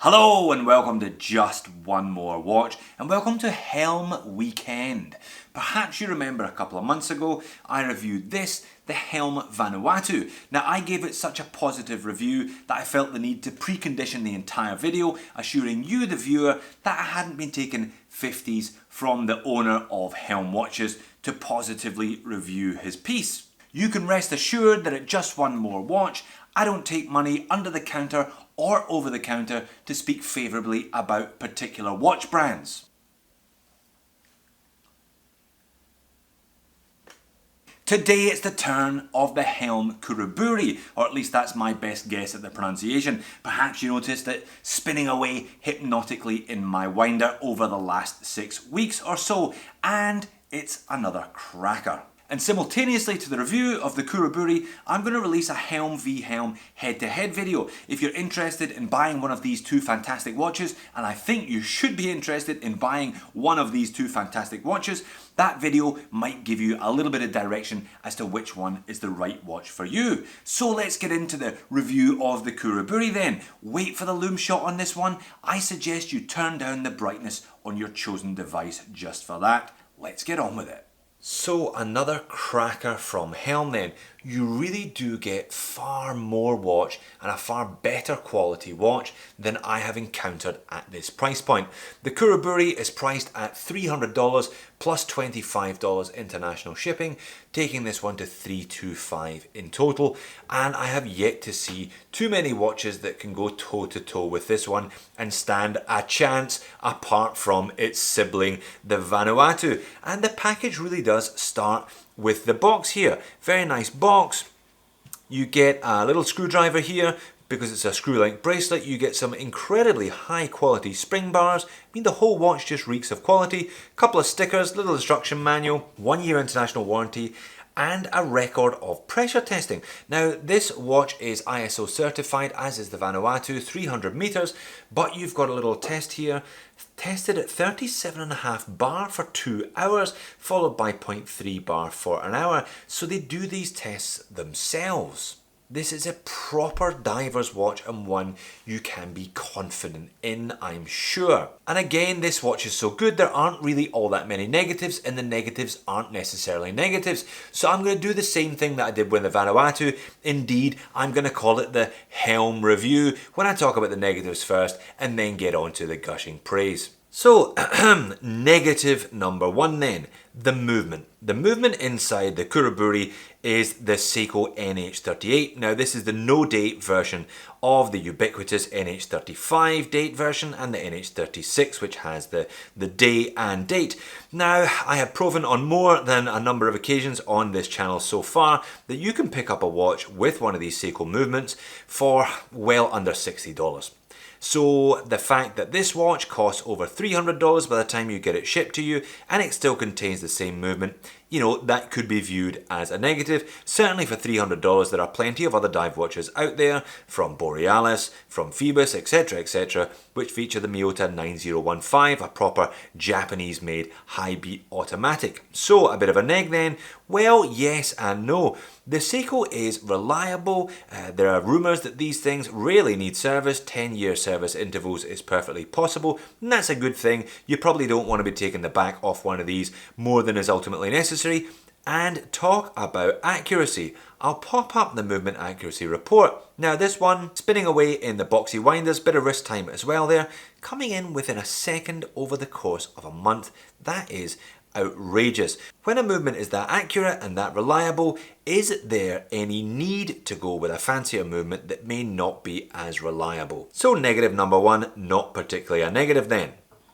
Hello and welcome to Just One More Watch and welcome to Helm Weekend. Perhaps you remember a couple of months ago I reviewed this, the Helm Vanuatu. Now I gave it such a positive review that I felt the need to precondition the entire video, assuring you the viewer that I hadn't been taking 50s from the owner of Helm watches to positively review his piece. You can rest assured that at Just One More Watch I don't take money under the counter or over the counter to speak favourably about particular watch brands. Today it's the turn of the Helm Khuraburi, or at least that's my best guess at the pronunciation. Perhaps you noticed it spinning away hypnotically in my winder over the last 6 weeks or so, and it's another cracker. And simultaneously to the review of the Khuraburi, I'm going to release a Helm v Helm head-to-head video. If you're interested in buying one of these two fantastic watches, and I think you should be interested in buying one of these two fantastic watches, that video might give you a little bit of direction as to which one is the right watch for you. So let's get into the review of the Khuraburi then. Wait for the loom shot on this one. I suggest you turn down the brightness on your chosen device just for that. Let's get on with it. So another cracker from Helm then. You really do get far more watch and a far better quality watch than I have encountered at this price point. The Khuraburi is priced at $300 plus $25 international shipping, taking this one to $325 in total, and I have yet to see too many watches that can go toe to toe with this one and stand a chance apart from its sibling, the Vanuatu. And the package really does start with the box here. Very nice box. You get a little screwdriver here. Because it's a screw-link bracelet, you get some incredibly high quality spring bars. I mean, the whole watch just reeks of quality. Couple of stickers, little instruction manual, 1 year international warranty, and a record of pressure testing. Now, this watch is ISO certified, as is the Vanuatu, 300 meters, but you've got a little test here. Tested at 37.5 bar for 2 hours, followed by 0.3 bar for an hour. So they do these tests themselves. This is a proper diver's watch and one you can be confident in, I'm sure. And again, this watch is so good, there aren't really all that many negatives, and the negatives aren't necessarily negatives. So I'm going to do the same thing that I did with the Vanuatu. Indeed, I'm going to call it the Helm review when I talk about the negatives first and then get on to the gushing praise. So, negative number one then, the movement. The movement inside the Khuraburi is the Seiko NH38. Now this is the no date version of the ubiquitous NH35 date version and the NH36, which has the day and date. Now I have proven on more than a number of occasions on this channel so far that you can pick up a watch with one of these Seiko movements for well under $60. So the fact that this watch costs over $300 by the time you get it shipped to you and it still contains the same movement, you know, that could be viewed as a negative. Certainly for $300 there are plenty of other dive watches out there, from Borealis, from Phoebus, etc, which feature the Miyota 9015, a proper Japanese made high beat automatic. So a bit of a neg then? Well, yes and no. The Seiko is reliable. There are rumours that these things rarely need service. 10-year service intervals is perfectly possible, and that's a good thing. You probably don't want to be taking the back off one of these more than is ultimately necessary. And talk about accuracy. I'll pop up the movement accuracy report. Now this one, spinning away in the boxy winders, bit of wrist time as well there, coming in within a second over the course of a month. That is outrageous. When a movement is that accurate and that reliable, is there any need to go with a fancier movement that may not be as reliable? So negative number one, not particularly a negative then.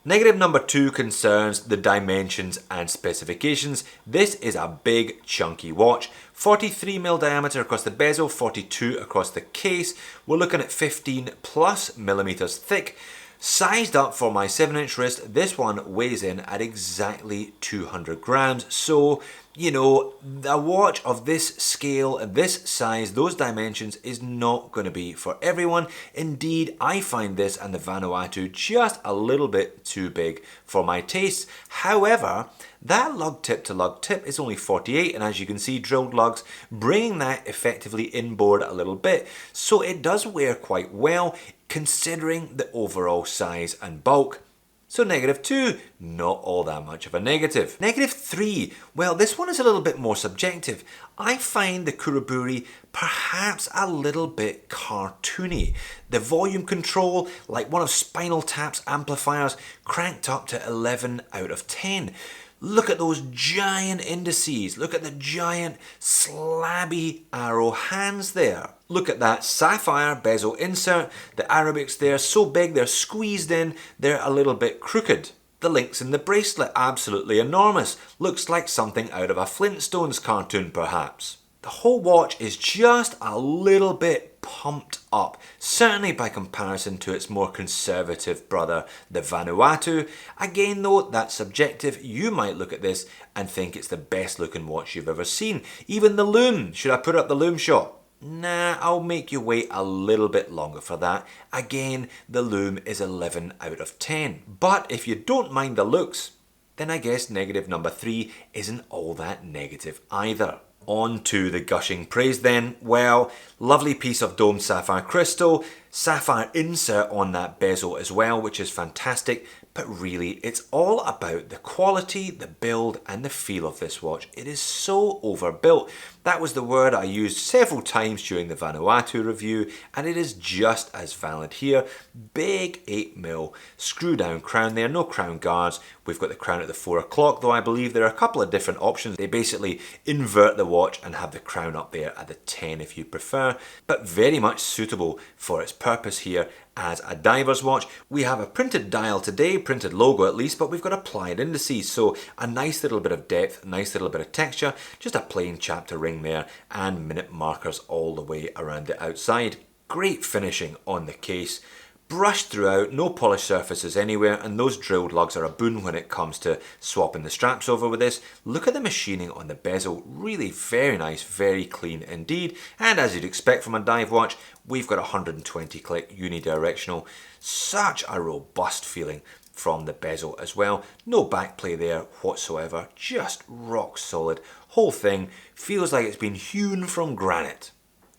Negative number two concerns the dimensions and specifications. This is a big chunky watch. 43mm diameter across the bezel, 42 across the case. We're looking at 15 plus millimeters thick. Sized up for my 7-inch wrist, this one weighs in at exactly 200 grams. So You know, a watch of this scale, this size, those dimensions is not going to be for everyone. Indeed, I find this and the Vanuatu just a little bit too big for my tastes. However, that lug tip to lug tip is only 48, and as you can see, drilled lugs, bringing that effectively inboard a little bit. So it does wear quite well considering the overall size and bulk. So -2, not all that much of a negative. -3, well, this one is a little bit more subjective. I find the Khuraburi perhaps a little bit cartoony. The volume control, like one of Spinal Tap's amplifiers, cranked up to 11 out of 10. Look at those giant indices. Look at the giant slabby arrow hands there. Look at that sapphire bezel insert. The Arabics there, so big they're squeezed in, they're a little bit crooked. The links in the bracelet, absolutely enormous. Looks like something out of a Flintstones cartoon perhaps. The whole watch is just a little bit pumped up, certainly by comparison to its more conservative brother, the Vanuatu. Again though, that's subjective. You might look at this and think it's the best looking watch you've ever seen. Even the lume, should I put up the lume shot? Nah, I'll make you wait a little bit longer for that. Again, the lume is 11 out of 10. But if you don't mind the looks, then I guess negative number 3 isn't all that negative either. On to the gushing praise then. Well, lovely piece of domed sapphire crystal, sapphire insert on that bezel as well, which is fantastic. But really, it's all about the quality, the build and the feel of this watch. It is so overbuilt. That was the word I used several times during the Vanuatu review, and it is just as valid here. Big 8mm screw down crown there, no crown guards. We've got the crown at the 4 o'clock, though I believe there are a couple of different options. They basically invert the watch and have the crown up there at the 10 if you prefer, but very much suitable for its purpose here as a diver's watch. We have a printed dial today, printed logo at least, but we've got applied indices, so a nice little bit of depth, a nice little bit of texture, just a plain chapter ring there, and minute markers all the way around the outside. Great finishing on the case. Brushed throughout, no polished surfaces anywhere, and those drilled lugs are a boon when it comes to swapping the straps over with this. Look at the machining on the bezel, really very nice, very clean indeed. And as you'd expect from a dive watch, we've got 120 click unidirectional. Such a robust feeling from the bezel as well. No backplay there whatsoever, just rock solid. Whole thing feels like it's been hewn from granite.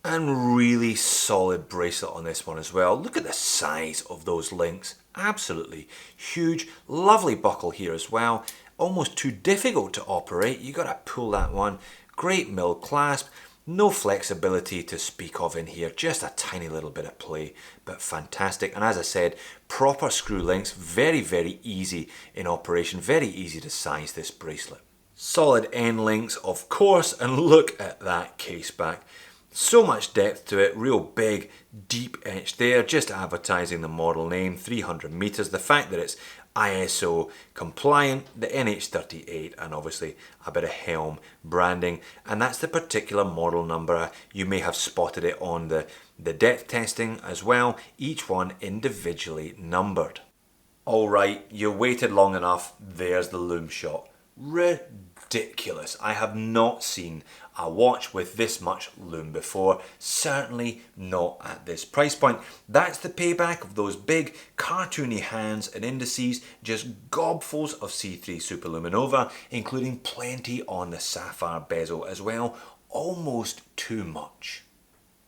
And really solid bracelet on this one as well. Look at the size of those links. Absolutely huge. Lovely buckle here as well. Almost too difficult to operate. You gotta pull that one. Great mill clasp. No flexibility to speak of in here. Just a tiny little bit of play, but fantastic. And as I said, proper screw links. Very, very easy in operation. Very easy to size this bracelet. Solid end links, of course. And look at that case back. So much depth to it, real big, deep etch there, just advertising the model name, 300 meters. The fact that it's ISO compliant, the NH38, and obviously a bit of Helm branding. And that's the particular model number. You may have spotted it on the depth testing as well, each one individually numbered. All right, you waited long enough, there's the lume shot. Ridiculous. I have not seen a watch with this much lume before, certainly not at this price point. That's the payback of those big cartoony hands and indices, just gobfuls of C3 Superluminova, including plenty on the sapphire bezel as well. Almost too much,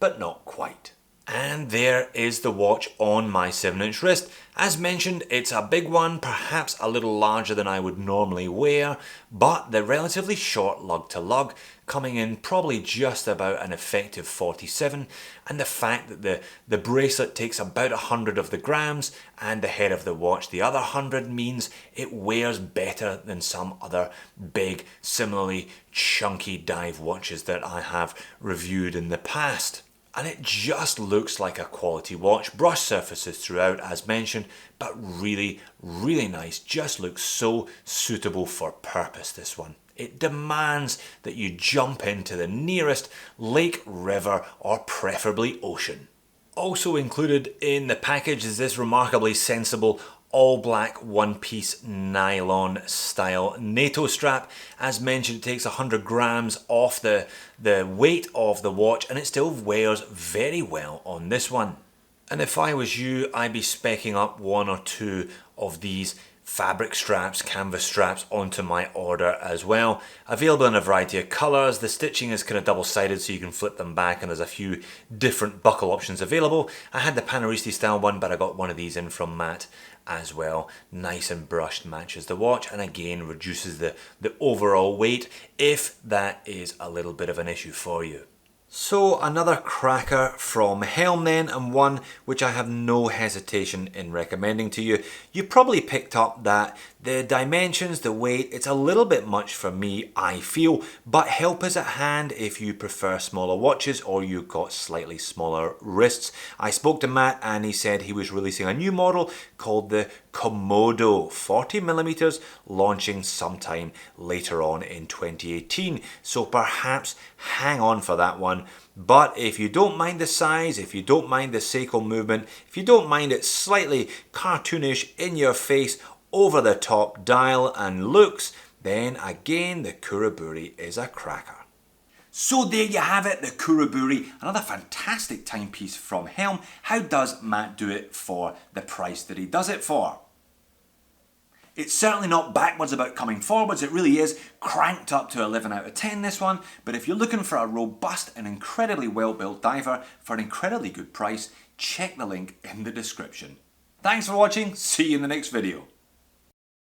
but not quite. And there is the watch on my 7-inch wrist. As mentioned, it's a big one, perhaps a little larger than I would normally wear, but the relatively short lug to lug coming in probably just about an effective 47, and the fact that the bracelet takes about 100 of the grams and the head of the watch the other 100 means it wears better than some other big, similarly chunky dive watches that I have reviewed in the past. And it just looks like a quality watch. Brush surfaces throughout as mentioned, but really, really nice. Just looks so suitable for purpose, this one. It demands that you jump into the nearest lake, river, or preferably ocean. Also included in the package is this remarkably sensible all black one-piece nylon style NATO strap. As mentioned, it takes 100 grams off the weight of the watch, and it still wears very well on this one. And if I was you, I'd be speccing up one or two of these fabric straps, canvas straps onto my order as well. Available in a variety of colours. The stitching is kind of double-sided so you can flip them back, and there's a few different buckle options available. I had the Panaristi style one, but I got one of these in from Matt as well. Nice and brushed, matches the watch, and again reduces the overall weight if that is a little bit of an issue for you. So another Khracker from Helm then, and one which I have no hesitation in recommending to you. You probably picked up that the dimensions, the weight, it's a little bit much for me, I feel, but help is at hand if you prefer smaller watches or you've got slightly smaller wrists. I spoke to Matt and he said he was releasing a new model called the Komodo 40mm, launching sometime later on in 2018. So perhaps hang on for that one. But if you don't mind the size, if you don't mind the Seiko movement, if you don't mind it slightly cartoonish, in your face, over the top dial and looks, then again the Khuraburi is a cracker. So there you have it, the Khuraburi, another fantastic timepiece from Helm. How does Matt do it for the price that he does it for? It's certainly not backwards about coming forwards, it really is cranked up to 11 out of 10 this one, but if you're looking for a robust and incredibly well built diver for an incredibly good price, check the link in the description. Thanks for watching, see you in the next video.